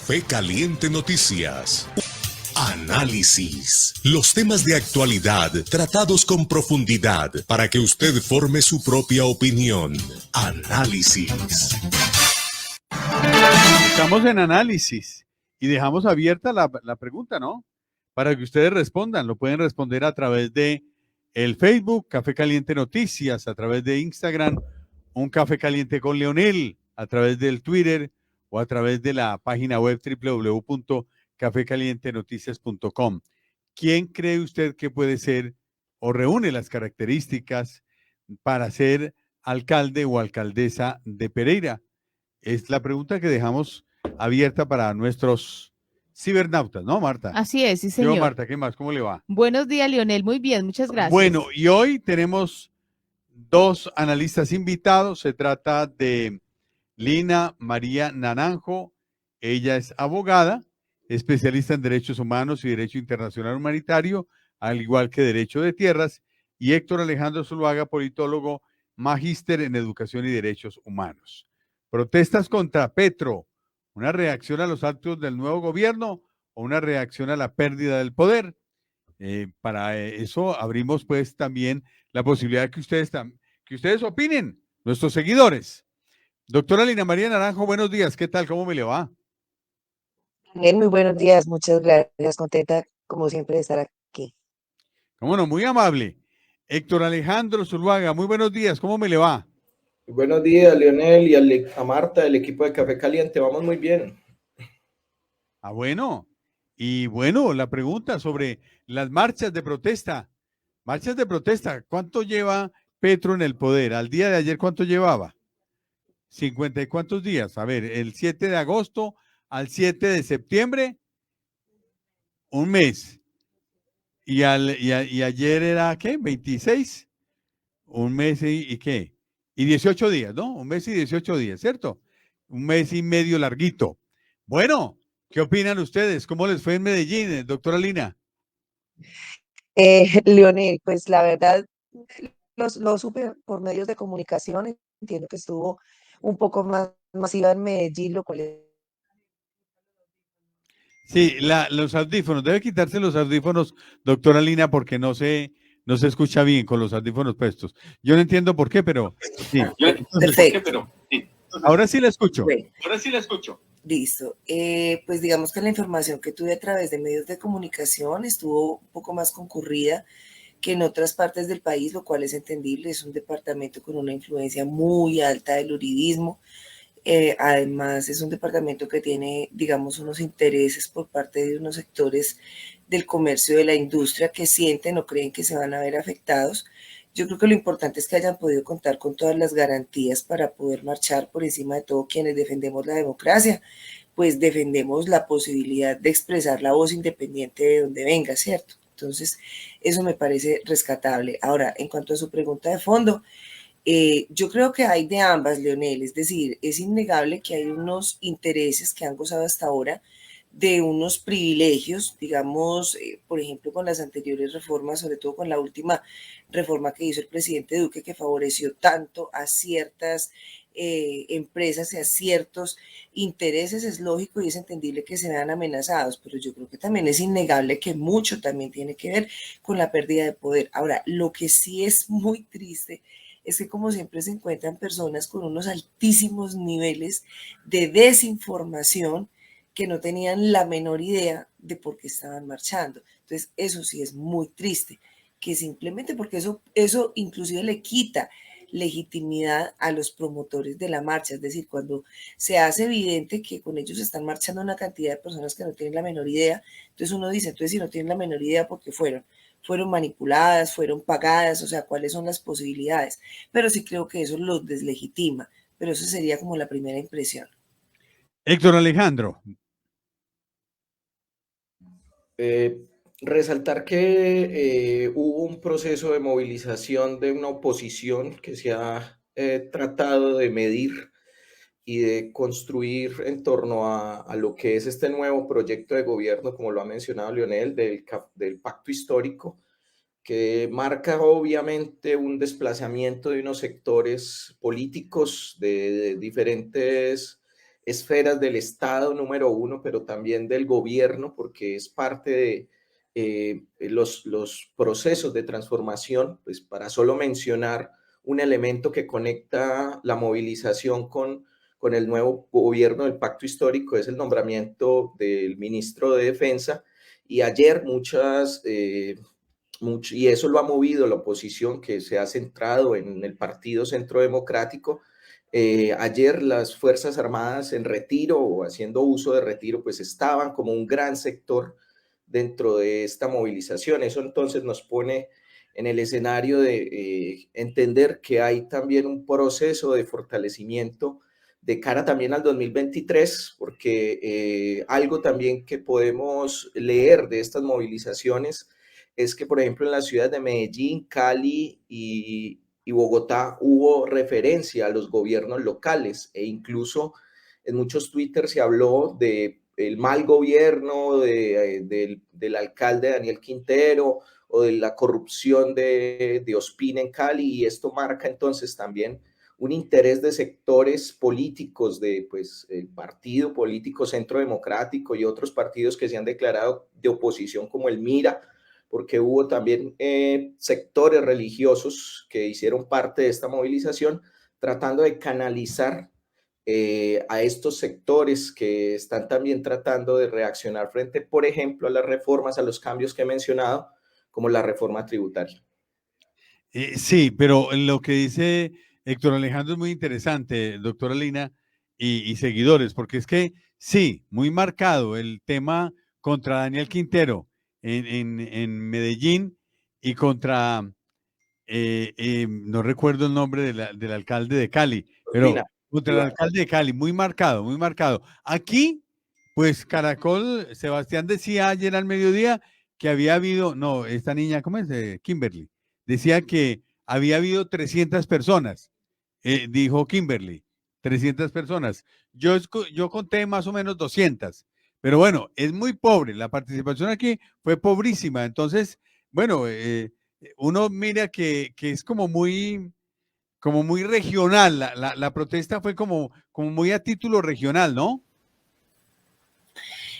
Café Caliente Noticias. Análisis. Los temas de actualidad tratados con profundidad para que usted forme su propia opinión. Análisis. Estamos en análisis y dejamos abierta la pregunta, ¿no? Para que ustedes respondan. Lo pueden responder a través de el Facebook, Café Caliente Noticias, a través de Instagram, Un Café Caliente con Leonel, a través del Twitter o a través de la página web www.cafecalientenoticias.com. ¿Quién cree usted que puede ser o reúne las características para ser alcalde o alcaldesa de Pereira? Es la pregunta que dejamos abierta para nuestros cibernautas, ¿no, Marta? Así es, sí, Yo, señor. Marta, ¿qué más? ¿Cómo le va? Buenos días, Leonel. Muy bien, muchas gracias. Bueno, y hoy tenemos dos analistas invitados. Se trata de Lina María Naranjo. Ella es abogada, especialista en derechos humanos y derecho internacional humanitario, al igual que derecho de tierras. Y Héctor Alejandro Zuluaga, politólogo, magíster en educación y derechos humanos. Protestas contra Petro, una reacción a los actos del nuevo gobierno o una reacción a la pérdida del poder. Para eso abrimos pues también la posibilidad de que ustedes opinen, nuestros seguidores. Doctora Lina María Naranjo, buenos días. ¿Qué tal? ¿Cómo me le va? Muy buenos días, muchas gracias. Contenta, como siempre, de estar aquí. Cómo no, muy amable. Héctor Alejandro Zuluaga, muy buenos días. ¿Cómo me le va? Buenos días, Leonel, y a Marta, del equipo de Café Caliente. Vamos muy bien. Ah, bueno. Y bueno, la pregunta sobre las marchas de protesta. Marchas de protesta, ¿cuánto lleva Petro en el poder? Al día de ayer, ¿cuánto llevaba? 50 y cuántos días. A ver, el 7 de agosto al 7 de septiembre, un mes. Y ayer era, ¿qué? 26. Un mes y ¿qué? Y 18 días, ¿no? Un mes y 18 días, ¿cierto? Un mes y medio larguito. Bueno, ¿qué opinan ustedes? ¿Cómo les fue en Medellín, doctora Lina? Leonel, pues la verdad, lo supe por medios de comunicación. Entiendo que estuvo un poco más masiva en Medellín, lo cual es... Sí, los audífonos, debe quitarse los audífonos, doctora Lina, porque no se escucha bien con los audífonos puestos. Yo no entiendo por qué, pero sí. Perfecto. Ahora sí la escucho. Bueno, listo. Pues digamos que la información que tuve a través de medios de comunicación estuvo un poco más concurrida que en otras partes del país, lo cual es entendible. Es un departamento con una influencia muy alta del uribismo. Además, es un departamento que tiene, digamos, unos intereses por parte de unos sectores del comercio, de la industria, que sienten o creen que se van a ver afectados. Yo creo que lo importante es que hayan podido contar con todas las garantías para poder marchar. Por encima de todo, quienes defendemos la democracia, pues defendemos la posibilidad de expresar la voz independiente de donde venga, ¿cierto? Entonces, eso me parece rescatable. Ahora, en cuanto a su pregunta de fondo, yo creo que hay de ambas, Leonel. Es decir, es innegable que hay unos intereses que han gozado hasta ahora de unos privilegios, digamos, por ejemplo, con las anteriores reformas, sobre todo con la última reforma que hizo el presidente Duque, que favoreció tanto a ciertas empresas y a ciertos intereses. Es lógico y es entendible que se vean amenazados, pero yo creo que también es innegable que mucho también tiene que ver con la pérdida de poder. Ahora, lo que sí es muy triste es que, como siempre, se encuentran personas con unos altísimos niveles de desinformación que no tenían la menor idea de por qué estaban marchando. Entonces, eso sí es muy triste, que simplemente porque eso inclusive le quita legitimidad a los promotores de la marcha. Es decir, cuando se hace evidente que con ellos están marchando una cantidad de personas que no tienen la menor idea, entonces uno dice, entonces si no tienen la menor idea, ¿por qué fueron manipuladas, fueron pagadas? O sea, ¿cuáles son las posibilidades? Pero sí creo que eso los deslegitima, pero eso sería como la primera impresión. Héctor Alejandro. Resaltar que hubo un proceso de movilización de una oposición que se ha tratado de medir y de construir en torno a lo que es este nuevo proyecto de gobierno, como lo ha mencionado Leonel, del pacto histórico, que marca obviamente un desplazamiento de unos sectores políticos de diferentes esferas del Estado, número uno, pero también del gobierno, porque es parte de los procesos de transformación, pues para solo mencionar un elemento que conecta la movilización con el nuevo gobierno del pacto histórico, es el nombramiento del ministro de Defensa, y ayer y eso lo ha movido la oposición, que se ha centrado en el Partido Centro Democrático. Ayer las Fuerzas Armadas en retiro o haciendo uso de retiro, pues estaban como un gran sector dentro de esta movilización. Eso entonces nos pone en el escenario de entender que hay también un proceso de fortalecimiento de cara también al 2023, porque algo también que podemos leer de estas movilizaciones es que, por ejemplo, en las ciudades de Medellín, Cali y Bogotá hubo referencia a los gobiernos locales, e incluso en muchos Twitter se habló de el mal gobierno del alcalde Daniel Quintero o de la corrupción de Ospina en Cali, y esto marca entonces también un interés de sectores políticos de pues el partido político Centro Democrático y otros partidos que se han declarado de oposición como el MIRA, porque hubo también sectores religiosos que hicieron parte de esta movilización tratando de canalizar a estos sectores que están también tratando de reaccionar frente, por ejemplo, a las reformas, a los cambios que he mencionado, como la reforma tributaria. Sí, pero lo que dice Héctor Alejandro es muy interesante, doctora Lina y seguidores, porque es que sí, muy marcado el tema contra Daniel Quintero en Medellín y contra, no recuerdo el nombre del alcalde de Cali, pero Ospina, contra el alcalde de Cali, muy marcado, muy marcado. Aquí, pues Caracol, Sebastián decía ayer al mediodía que había habido, no, esta niña, ¿cómo es? Kimberly decía que había habido 300 personas, dijo Kimberly, 300 personas. Yo conté más o menos 200, pero bueno, es muy pobre, la participación aquí fue pobrísima, entonces, bueno, uno mira que es como muy regional, la protesta fue como muy a título regional, ¿no?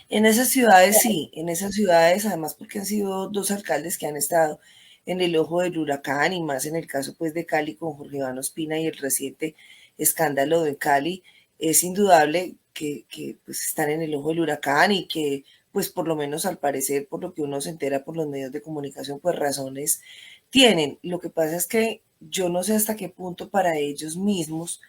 En esas ciudades sí, en esas ciudades, además porque han sido dos alcaldes que han estado en el ojo del huracán, y más en el caso pues de Cali con Jorge Iván Ospina y el reciente escándalo de Cali, es indudable que pues están en el ojo del huracán, y que pues por lo menos al parecer, por lo que uno se entera por los medios de comunicación, pues razones tienen. Lo que pasa es que yo no sé hasta qué punto para ellos mismos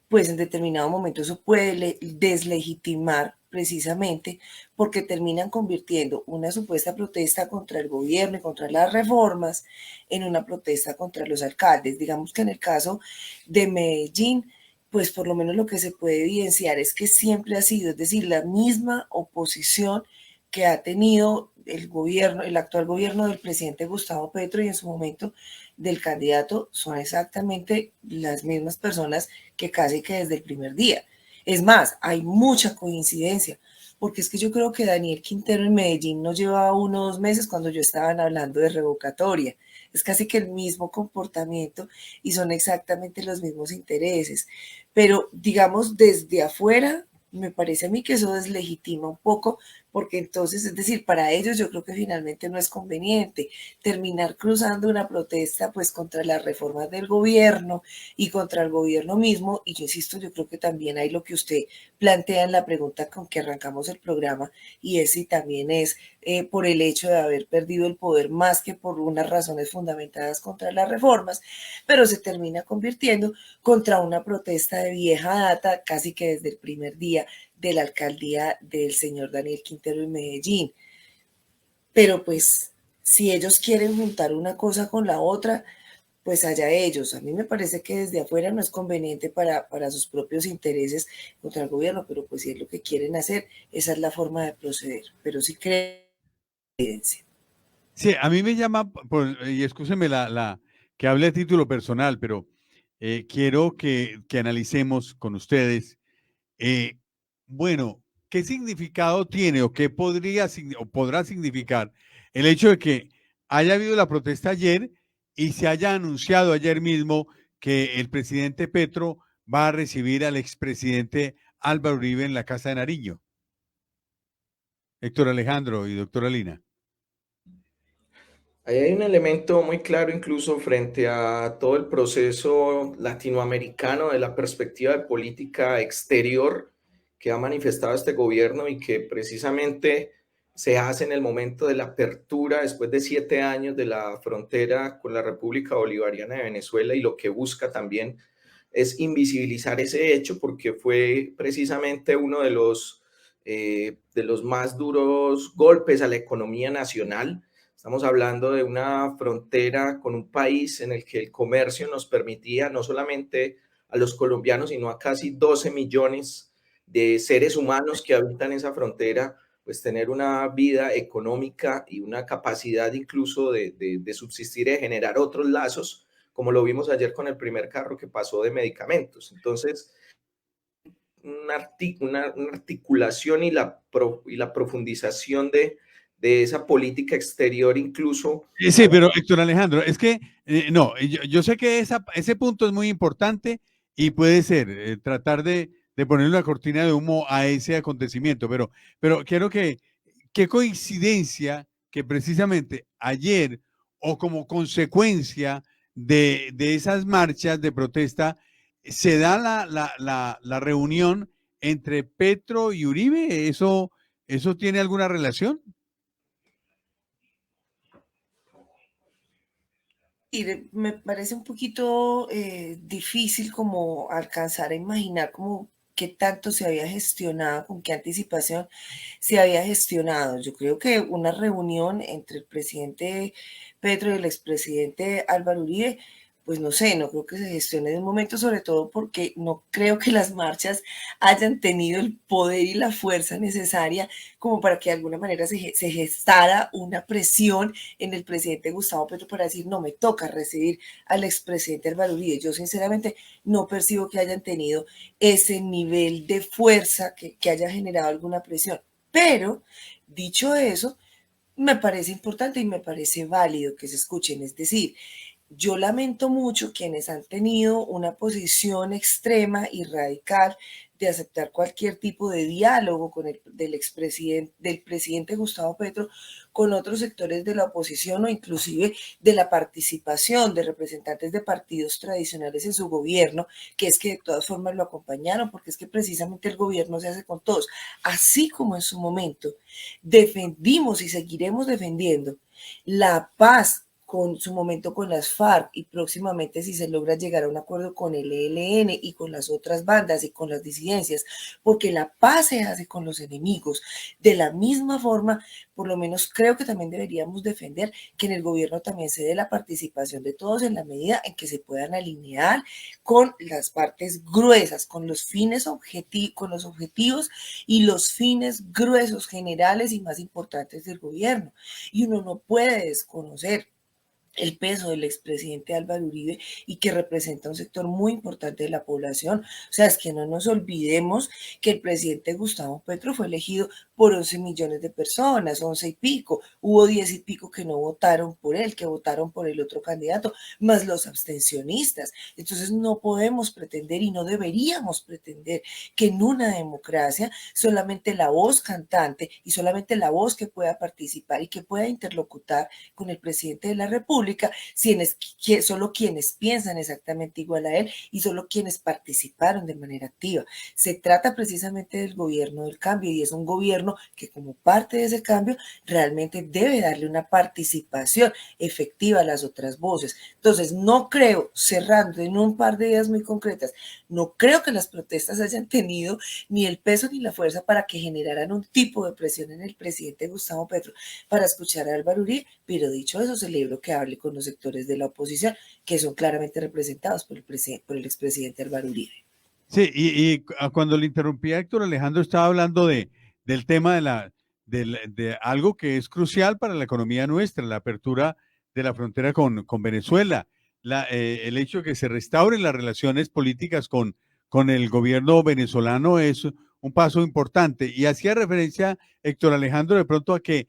pues en determinado momento eso puede deslegitimar, precisamente porque terminan convirtiendo una supuesta protesta contra el gobierno y contra las reformas en una protesta contra los alcaldes. Digamos que en el caso de Medellín, pues por lo menos lo que se puede evidenciar es que siempre ha sido, es decir, la misma oposición que ha tenido el gobierno, el actual gobierno del presidente Gustavo Petro, y en su momento del candidato, son exactamente las mismas personas que casi que desde el primer día. Es más, hay mucha coincidencia, porque es que yo creo que Daniel Quintero en Medellín no llevaba 1 o 2 meses cuando yo estaban hablando de revocatoria. Es casi que el mismo comportamiento y son exactamente los mismos intereses. Pero digamos, desde afuera, me parece a mí que eso deslegitima un poco, porque entonces, es decir, para ellos yo creo que finalmente no es conveniente terminar cruzando una protesta pues contra las reformas del gobierno y contra el gobierno mismo. Y yo insisto, yo creo que también hay lo que usted plantea en la pregunta con que arrancamos el programa, y es si también es por el hecho de haber perdido el poder más que por unas razones fundamentadas contra las reformas, pero se termina convirtiendo contra una protesta de vieja data, casi que desde el primer día de la alcaldía del señor Daniel Quintero en Medellín. Pero pues, si ellos quieren juntar una cosa con la otra, pues allá ellos. A mí me parece que desde afuera no es conveniente para sus propios intereses contra el gobierno, pero pues si es lo que quieren hacer, esa es la forma de proceder. Pero sí creo evidencia. Sí, a mí me llama, y escúcheme que hable a título personal, pero quiero que analicemos con ustedes, bueno, ¿qué significado tiene o qué podrá significar el hecho de que haya habido la protesta ayer y se haya anunciado ayer mismo que el presidente Petro va a recibir al expresidente Álvaro Uribe en la Casa de Nariño. Héctor Alejandro y doctora Lina. Ahí hay un elemento muy claro incluso frente a todo el proceso latinoamericano de la perspectiva de política exterior que ha manifestado este gobierno y que precisamente se hace en el momento de la apertura después de 7 años de la frontera con la República Bolivariana de Venezuela, y lo que busca también es invisibilizar ese hecho porque fue precisamente uno de los más duros golpes a la economía nacional. Estamos hablando de una frontera con un país en el que el comercio nos permitía no solamente a los colombianos, sino a casi 12 millones de seres humanos que habitan esa frontera, pues tener una vida económica y una capacidad incluso de subsistir y de generar otros lazos, como lo vimos ayer con el primer carro que pasó de medicamentos. Entonces, una articulación y la profundización de esa política exterior incluso. Sí, pero Héctor Alejandro, es que no, yo sé que ese punto es muy importante y puede ser tratar de poner una cortina de humo a ese acontecimiento, pero quiero qué coincidencia que precisamente ayer o como consecuencia de esas marchas de protesta se da la reunión entre Petro y Uribe. ¿Eso tiene alguna relación? Y me parece un poquito difícil como alcanzar a imaginar como qué tanto se había gestionado, con qué anticipación se había gestionado. Yo creo que una reunión entre el presidente Petro y el expresidente Álvaro Uribe, pues no sé, no creo que se gestione de un momento, sobre todo porque no creo que las marchas hayan tenido el poder y la fuerza necesaria como para que de alguna manera se gestara una presión en el presidente Gustavo Petro para decir, no, me toca recibir al expresidente Álvaro Uribe. Yo sinceramente no percibo que hayan tenido ese nivel de fuerza que haya generado alguna presión. Pero, dicho eso, me parece importante y me parece válido que se escuchen. Es decir, yo lamento mucho quienes han tenido una posición extrema y radical de aceptar cualquier tipo de diálogo con del presidente Gustavo Petro con otros sectores de la oposición o inclusive de la participación de representantes de partidos tradicionales en su gobierno, que es que de todas formas lo acompañaron, porque es que precisamente el gobierno se hace con todos, así como en su momento defendimos y seguiremos defendiendo la paz con su momento con las FARC y próximamente si se logra llegar a un acuerdo con el ELN y con las otras bandas y con las disidencias, porque la paz se hace con los enemigos. De la misma forma, por lo menos creo que también deberíamos defender que en el gobierno también se dé la participación de todos en la medida en que se puedan alinear con las partes gruesas, con los fines con los objetivos y los fines gruesos, generales y más importantes del gobierno. Y uno no puede desconocer el peso del expresidente Álvaro Uribe y que representa un sector muy importante de la población. O sea, es que no nos olvidemos que el presidente Gustavo Petro fue elegido por 11 millones de personas, 11 y pico. Hubo 10 y pico que no votaron por él, que votaron por el otro candidato, más los abstencionistas. Entonces no podemos pretender y no deberíamos pretender que en una democracia solamente la voz cantante y solamente la voz que pueda participar y que pueda interlocutar con el presidente de la República, solo quienes piensan exactamente igual a él y solo quienes participaron de manera activa. Se trata precisamente del gobierno del cambio y es un gobierno que como parte de ese cambio realmente debe darle una participación efectiva a las otras voces. Entonces, no creo, cerrando en un par de ideas muy concretas, no creo que las protestas hayan tenido ni el peso ni la fuerza para que generaran un tipo de presión en el presidente Gustavo Petro para escuchar a Álvaro Uribe, pero dicho eso, celebro que hable con los sectores de la oposición que son claramente representados por el expresidente Álvaro Uribe. Sí, y cuando le interrumpí a Héctor Alejandro estaba hablando del tema de algo que es crucial para la economía nuestra, la apertura de la frontera con Venezuela, el hecho de que se restauren las relaciones políticas con el gobierno venezolano es un paso importante. Y hacía referencia Héctor Alejandro de pronto a que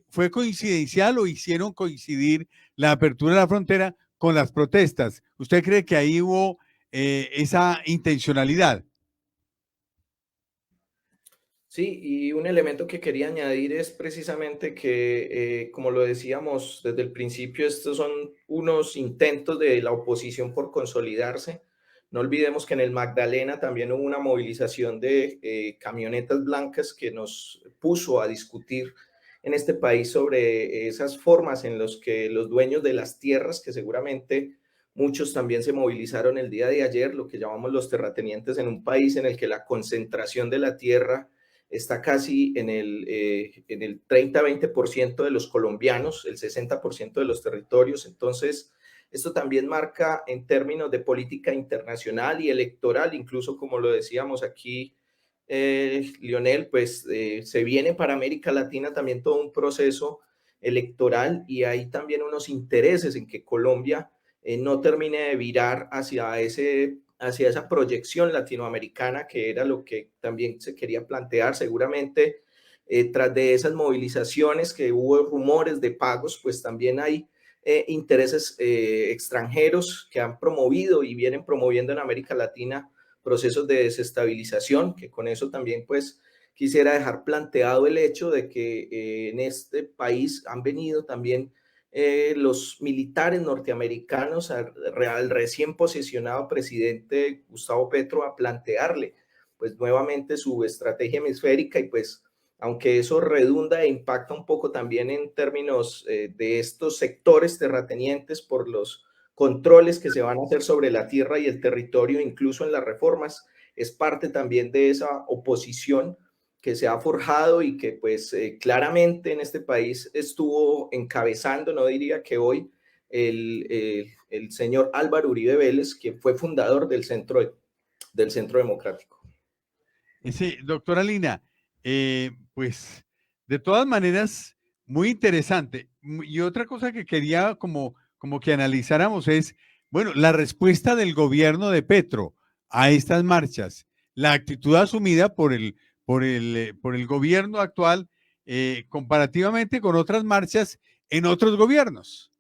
fue coincidencial o hicieron coincidir la apertura de la frontera con las protestas. ¿Usted cree que ahí hubo esa intencionalidad? Sí, y un elemento que quería añadir es precisamente que, como lo decíamos desde el principio, estos son unos intentos de la oposición por consolidarse. No olvidemos que en el Magdalena también hubo una movilización de camionetas blancas que nos puso a discutir en este país sobre esas formas en las que los dueños de las tierras, que seguramente muchos también se movilizaron el día de ayer, lo que llamamos los terratenientes en un país en el que la concentración de la tierra está casi en el 30-20% de los colombianos, el 60% de los territorios. Entonces, esto también marca en términos de política internacional y electoral, incluso como lo decíamos aquí, Lionel, pues se viene para América Latina también todo un proceso electoral y hay también unos intereses en que Colombia no termine de virar hacia esa proyección latinoamericana, que era lo que también se quería plantear. Seguramente, tras de esas movilizaciones que hubo rumores de pagos, pues también hay intereses extranjeros que han promovido y vienen promoviendo en América Latina procesos de desestabilización, que con eso también pues quisiera dejar planteado el hecho de que en este país han venido también los militares norteamericanos al recién posesionado presidente Gustavo Petro a plantearle pues nuevamente su estrategia hemisférica y pues aunque eso redunda e impacta un poco también en términos de estos sectores terratenientes por los controles que se van a hacer sobre la tierra y el territorio, incluso en las reformas, es parte también de esa oposición que se ha forjado y que pues claramente en este país estuvo encabezando, no diría que hoy, el señor Álvaro Uribe Vélez, quien fue fundador del Centro Democrático. Sí, doctora Lina, pues de todas maneras, muy interesante. Y otra cosa que quería como que analizáramos es, bueno, la respuesta del gobierno de Petro a estas marchas, la actitud asumida por el gobierno actual comparativamente con otras marchas en otros gobiernos.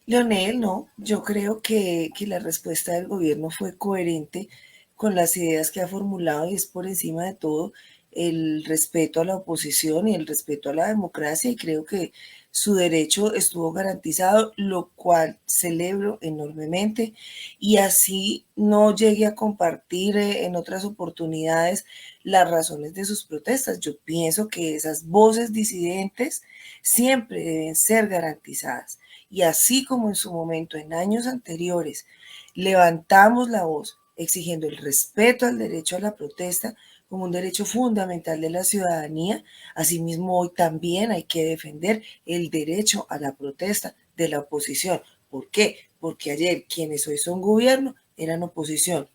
Leonel, no, yo creo que la respuesta del gobierno fue coherente con las ideas que ha formulado y es por encima de todo el respeto a la oposición y el respeto a la democracia y creo que su derecho estuvo garantizado, lo cual celebro enormemente y así no llegue a compartir en otras oportunidades las razones de sus protestas. Yo pienso que esas voces disidentes siempre deben ser garantizadas. Y así como en su momento, en años anteriores, levantamos la voz exigiendo el respeto al derecho a la protesta como un derecho fundamental de la ciudadanía, asimismo hoy también hay que defender el derecho a la protesta de la oposición. ¿Por qué? Porque ayer quienes hoy son gobierno eran oposición.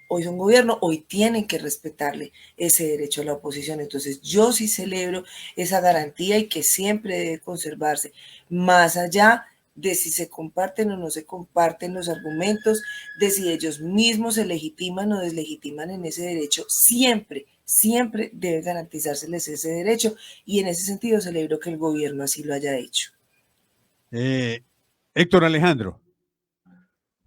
Hoy son gobierno, hoy tienen que respetarle ese derecho a la oposición. Entonces yo sí celebro esa garantía y que siempre debe conservarse, más allá de si se comparten o no se comparten los argumentos, de si ellos mismos se legitiman o deslegitiman en ese derecho, siempre, siempre debe garantizárseles ese derecho y en ese sentido celebro que el gobierno así lo haya hecho. Héctor Alejandro.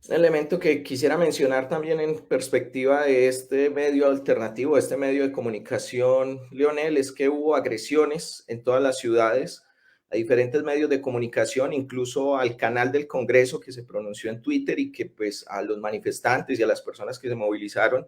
Un elemento que quisiera mencionar también en perspectiva de este medio alternativo, este medio de comunicación, Leonel, es que hubo agresiones en todas las ciudades a diferentes medios de comunicación, incluso al canal del Congreso que se pronunció en Twitter y que pues a los manifestantes y a las personas que se movilizaron,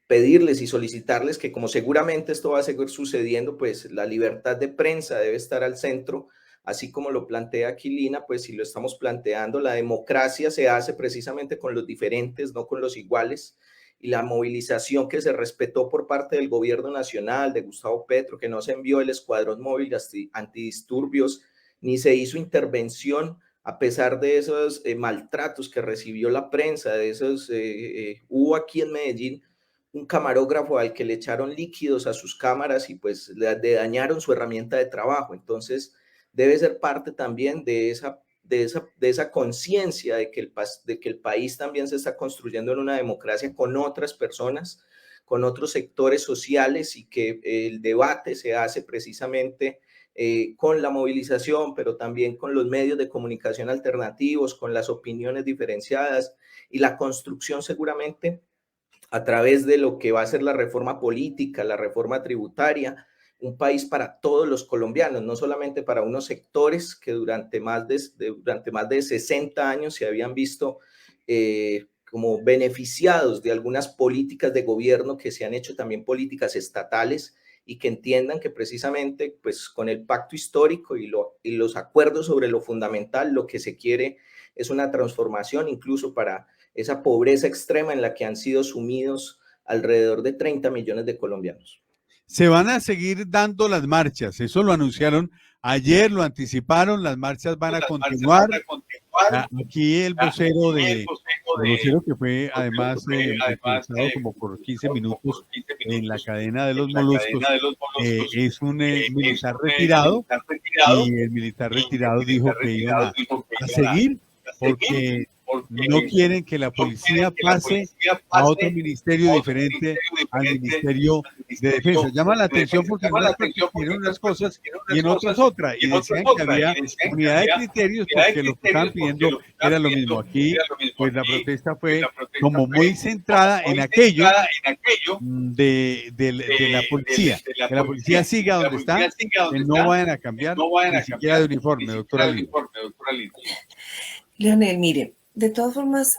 pedirles y solicitarles que como seguramente esto va a seguir sucediendo, pues la libertad de prensa debe estar al centro, así como lo plantea aquí Lina, pues si lo estamos planteando, la democracia se hace precisamente con los diferentes, no con los iguales, y la movilización que se respetó por parte del gobierno nacional, de Gustavo Petro, que no se envió el escuadrón móvil antidisturbios, ni se hizo intervención a pesar de esos maltratos que recibió la prensa, de esos, hubo aquí en Medellín un camarógrafo al que le echaron líquidos a sus cámaras y pues le dañaron su herramienta de trabajo. Entonces, debe ser parte también de esa conciencia de que el país también se está construyendo en una democracia con otras personas, con otros sectores sociales y que el debate se hace precisamente con la movilización, pero también con los medios de comunicación alternativos, con las opiniones diferenciadas y la construcción seguramente a través de lo que va a ser la reforma política, la reforma tributaria, un país para todos los colombianos, no solamente para unos sectores que durante más de 60 años se habían visto como beneficiados de algunas políticas de gobierno que se han hecho también políticas estatales, y que entiendan que precisamente pues con el pacto histórico y los acuerdos sobre lo fundamental, lo que se quiere es una transformación incluso para esa pobreza extrema en la que han sido sumidos alrededor de 30 millones de colombianos. Se van a seguir dando las marchas, eso lo anunciaron ayer, lo anticiparon, las marchas van a continuar. Aquí el vocero que fue además entrevistado como por 15 minutos en la cadena de los Moluscos, es un militar retirado, y el militar retirado dijo que iban a seguir porque no quieren que la policía pase a otro ministerio diferente al Ministerio de Defensa. Llama la atención porque en unas cosas y en otras otras, y decían que había unidad de criterios porque lo que estaban pidiendo era lo mismo. Aquí, pues la protesta fue como muy centrada en aquello de la policía, que la policía siga donde está, que no vayan a cambiar ni siquiera de uniforme, doctora Lina. Leonel, mire, de todas formas,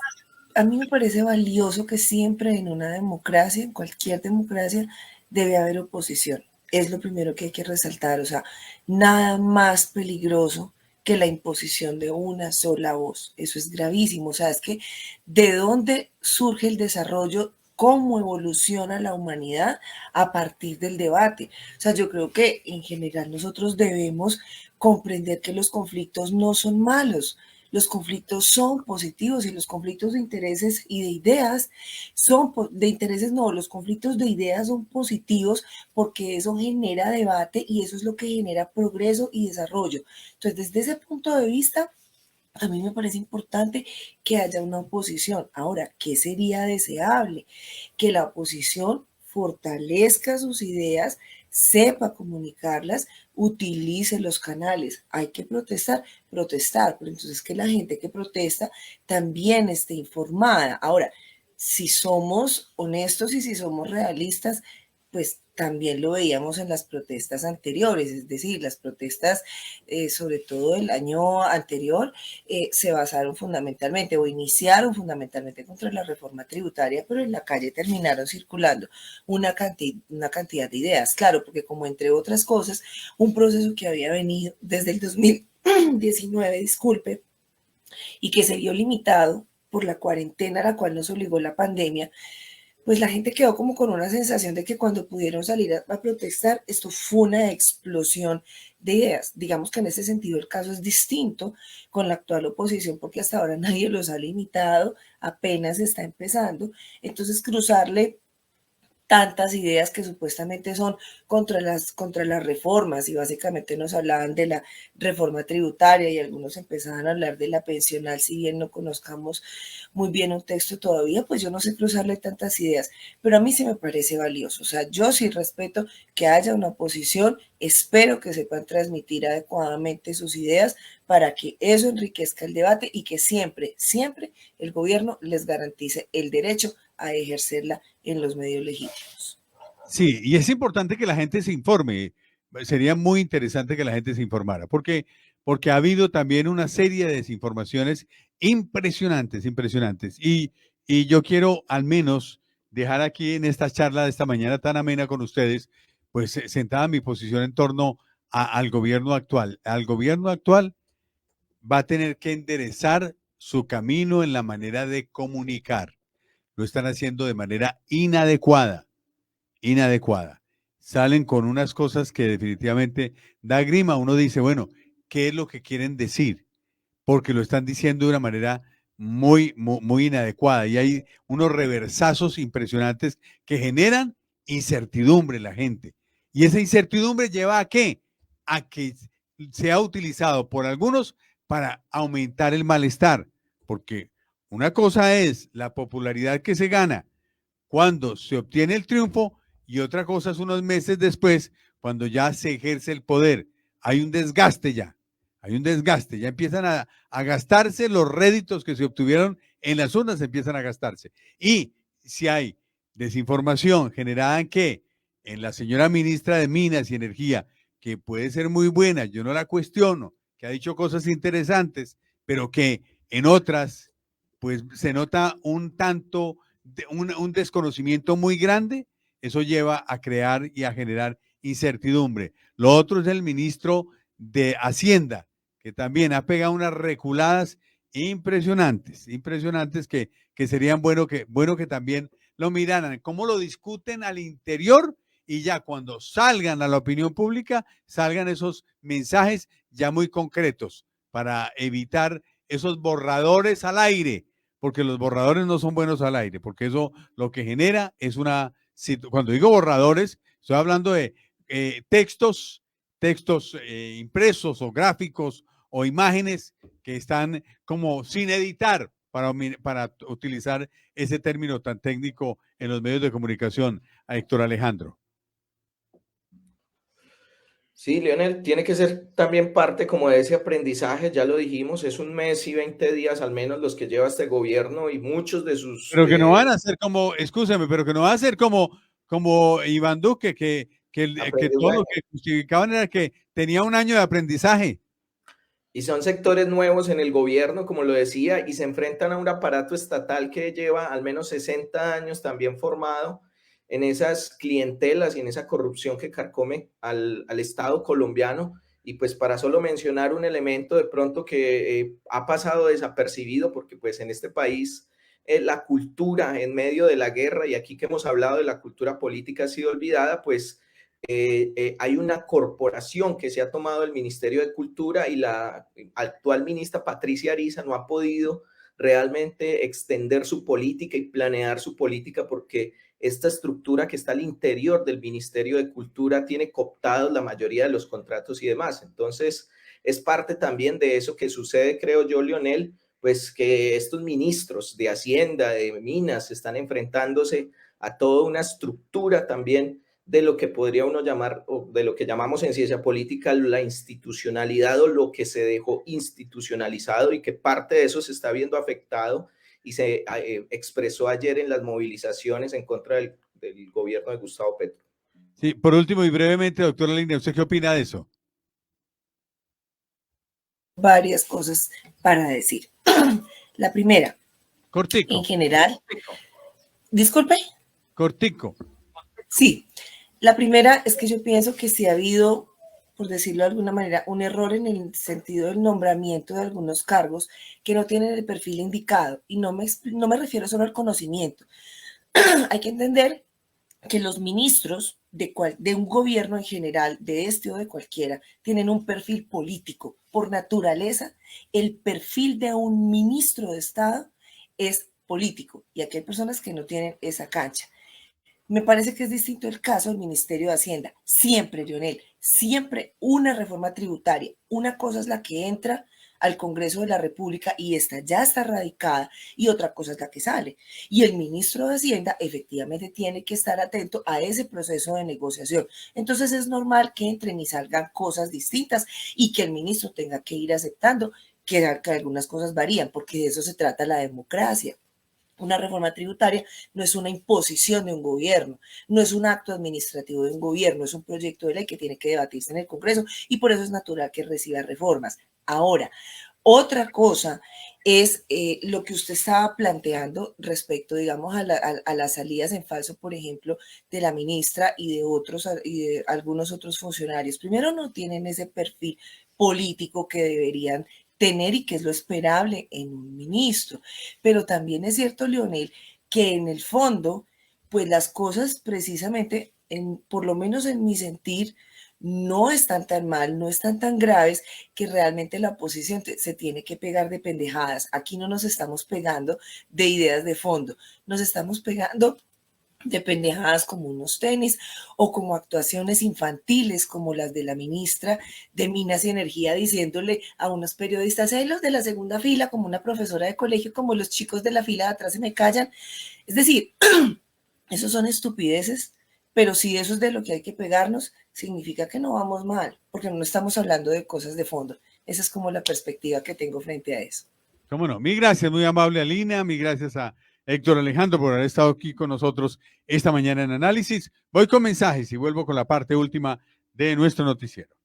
a mí me parece valioso que siempre en una democracia, en cualquier democracia, debe haber oposición. Es lo primero que hay que resaltar, o sea, nada más peligroso que la imposición de una sola voz. Eso es gravísimo, o sea, es que de dónde surge el desarrollo, cómo evoluciona la humanidad a partir del debate. O sea, yo creo que en general nosotros debemos comprender que los conflictos no son malos. Los conflictos son positivos, y los conflictos de intereses y de ideas los conflictos de ideas son positivos porque eso genera debate y eso es lo que genera progreso y desarrollo. Entonces, desde ese punto de vista, a mí me parece importante que haya una oposición. Ahora, ¿qué sería deseable? Que la oposición fortalezca sus ideas, sepa comunicarlas, utilice los canales. Hay que protestar, pero entonces que la gente que protesta también esté informada. Ahora, si somos honestos y si somos realistas, pues también lo veíamos en las protestas anteriores, es decir, las protestas, sobre todo el año anterior, se basaron fundamentalmente o iniciaron fundamentalmente contra la reforma tributaria, pero en la calle terminaron circulando una cantidad de ideas, claro, porque como entre otras cosas, un proceso que había venido desde el 2019, disculpe, y que se vio limitado por la cuarentena a la cual nos obligó la pandemia, pues la gente quedó como con una sensación de que cuando pudieron salir a protestar, esto fue una explosión de ideas. Digamos que en ese sentido el caso es distinto con la actual oposición, porque hasta ahora nadie los ha limitado, apenas está empezando. Entonces, cruzarle tantas ideas que supuestamente son contra las reformas, y básicamente nos hablaban de la reforma tributaria y algunos empezaban a hablar de la pensional, si bien no conozcamos muy bien un texto todavía, pues yo no sé cruzarle tantas ideas, pero a mí sí me parece valioso. O sea, yo sí respeto que haya una oposición, espero que sepan transmitir adecuadamente sus ideas para que eso enriquezca el debate y que siempre, siempre el gobierno les garantice el derecho a ejercerla en los medios legítimos. Sí, y es importante que la gente se informe. Sería muy interesante que la gente se informara, porque ha habido también una serie de desinformaciones impresionantes. Y yo quiero al menos dejar aquí en esta charla de esta mañana tan amena con ustedes, pues sentada mi posición en torno al gobierno actual. Al gobierno actual va a tener que enderezar su camino en la manera de comunicar. Lo están haciendo de manera inadecuada. Salen con unas cosas que definitivamente da grima. Uno dice, bueno, ¿qué es lo que quieren decir? Porque lo están diciendo de una manera muy inadecuada. Y hay unos reversazos impresionantes que generan incertidumbre en la gente. Y esa incertidumbre lleva ¿a qué? A que sea utilizado por algunos para aumentar el malestar. Porque una cosa es la popularidad que se gana cuando se obtiene el triunfo, y otra cosa es unos meses después, cuando ya se ejerce el poder. Hay un desgaste ya empiezan a gastarse los réditos que se obtuvieron en las urnas, empiezan a gastarse. Y si hay desinformación generada en qué? En la señora ministra de Minas y Energía, que puede ser muy buena, yo no la cuestiono, que ha dicho cosas interesantes, pero que en otras, pues se nota un tanto, un desconocimiento muy grande, eso lleva a crear y a generar incertidumbre. Lo otro es el ministro de Hacienda, que también ha pegado unas reculadas impresionantes, impresionantes que serían bueno que también lo miraran, cómo lo discuten al interior y ya cuando salgan a la opinión pública, salgan esos mensajes ya muy concretos para evitar esos borradores al aire, porque los borradores no son buenos al aire, porque eso lo que genera es una, cuando digo borradores, estoy hablando de textos impresos o gráficos o imágenes que están como sin editar, para utilizar ese término tan técnico en los medios de comunicación, a Héctor Alejandro. Sí, Leonel, tiene que ser también parte como de ese aprendizaje, ya lo dijimos, es 1 mes y 20 días al menos los que lleva este gobierno y muchos de sus... Pero que no van a ser como, escúchame, pero que no va a ser como Iván Duque, que todo lo que justificaban era que tenía 1 año de aprendizaje. Y son sectores nuevos en el gobierno, como lo decía, y se enfrentan a un aparato estatal que lleva al menos 60 años también formado en esas clientelas y en esa corrupción que carcome al Estado colombiano. Y pues para solo mencionar un elemento de pronto que ha pasado desapercibido, porque pues en este país la cultura en medio de la guerra, y aquí que hemos hablado de la cultura política ha sido olvidada, pues hay una corporación que se ha tomado el Ministerio de Cultura y la actual ministra Patricia Ariza no ha podido realmente extender su política y planear su política porque esta estructura que está al interior del Ministerio de Cultura tiene cooptados la mayoría de los contratos y demás. Entonces, es parte también de eso que sucede, creo yo, Leonel, pues que estos ministros de Hacienda, de Minas, están enfrentándose a toda una estructura también de lo que podría uno llamar, o de lo que llamamos en ciencia política, la institucionalidad o lo que se dejó institucionalizado y que parte de eso se está viendo afectado y se expresó ayer en las movilizaciones en contra del gobierno de Gustavo Petro. Sí, por último y brevemente, doctora Línea, ¿usted qué opina de eso? Varias cosas para decir. La primera, cortico. En general, disculpe. Cortico. Sí, la primera es que yo pienso que sí ha habido, por decirlo de alguna manera, un error en el sentido del nombramiento de algunos cargos que no tienen el perfil indicado. Y no me refiero solo al conocimiento. Hay que entender que los ministros de un gobierno en general, de este o de cualquiera, tienen un perfil político. Por naturaleza, el perfil de un ministro de Estado es político. Y aquí hay personas que no tienen esa cancha. Me parece que es distinto el caso del Ministerio de Hacienda. Siempre, Lionel, siempre una reforma tributaria. Una cosa es la que entra al Congreso de la República y esta ya está radicada y otra cosa es la que sale. Y el ministro de Hacienda efectivamente tiene que estar atento a ese proceso de negociación. Entonces es normal que entren y salgan cosas distintas y que el ministro tenga que ir aceptando que algunas cosas varían, porque de eso se trata la democracia. Una reforma tributaria no es una imposición de un gobierno, no es un acto administrativo de un gobierno, es un proyecto de ley que tiene que debatirse en el Congreso y por eso es natural que reciba reformas. Ahora, otra cosa es lo que usted estaba planteando respecto, digamos, a las salidas en falso, por ejemplo, de la ministra y de algunos otros funcionarios. Primero, no tienen ese perfil político que deberían tener y que es lo esperable en un ministro. Pero también es cierto, Lionel, que en el fondo, pues las cosas precisamente, por lo menos en mi sentir, no están tan mal, no están tan graves que realmente la oposición se tiene que pegar de pendejadas. Aquí no nos estamos pegando de ideas de fondo, nos estamos pegando de pendejadas como unos tenis o como actuaciones infantiles como las de la ministra de Minas y Energía diciéndole a unos periodistas, los de la segunda fila, como una profesora de colegio, como los chicos de la fila de atrás se me callan. Es decir, esos son estupideces, pero si eso es de lo que hay que pegarnos, significa que no vamos mal, porque no estamos hablando de cosas de fondo. Esa es como la perspectiva que tengo frente a eso. Cómo no. Mil gracias, muy amable Alina, mil gracias a Héctor Alejandro, por haber estado aquí con nosotros esta mañana en Análisis. Voy con mensajes y vuelvo con la parte última de nuestro noticiero.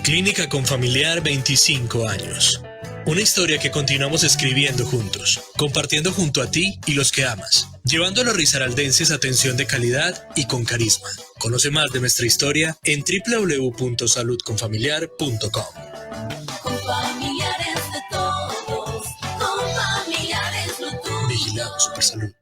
Clínica Confamiliar, 25 años. Una historia que continuamos escribiendo juntos, compartiendo junto a ti y los que amas, llevando a los risaraldenses atención de calidad y con carisma. Conoce más de nuestra historia en www.saludconfamiliar.com. Confamiliar es de todos, Confamiliar es lo tuyo. Vigilado Supersalud.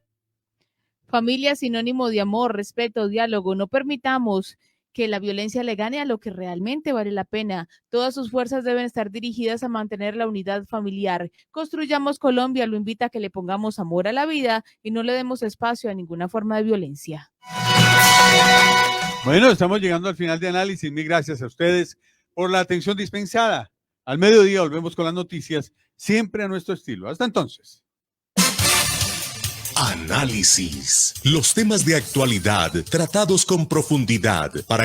Familia es sinónimo de amor, respeto, diálogo. No permitamos que la violencia le gane a lo que realmente vale la pena. Todas sus fuerzas deben estar dirigidas a mantener la unidad familiar. Construyamos Colombia, lo invita a que le pongamos amor a la vida y no le demos espacio a ninguna forma de violencia. Bueno, estamos llegando al final de Análisis. Mil gracias a ustedes por la atención dispensada. Al mediodía volvemos con las noticias, siempre a nuestro estilo. Hasta entonces. Análisis. Los temas de actualidad tratados con profundidad para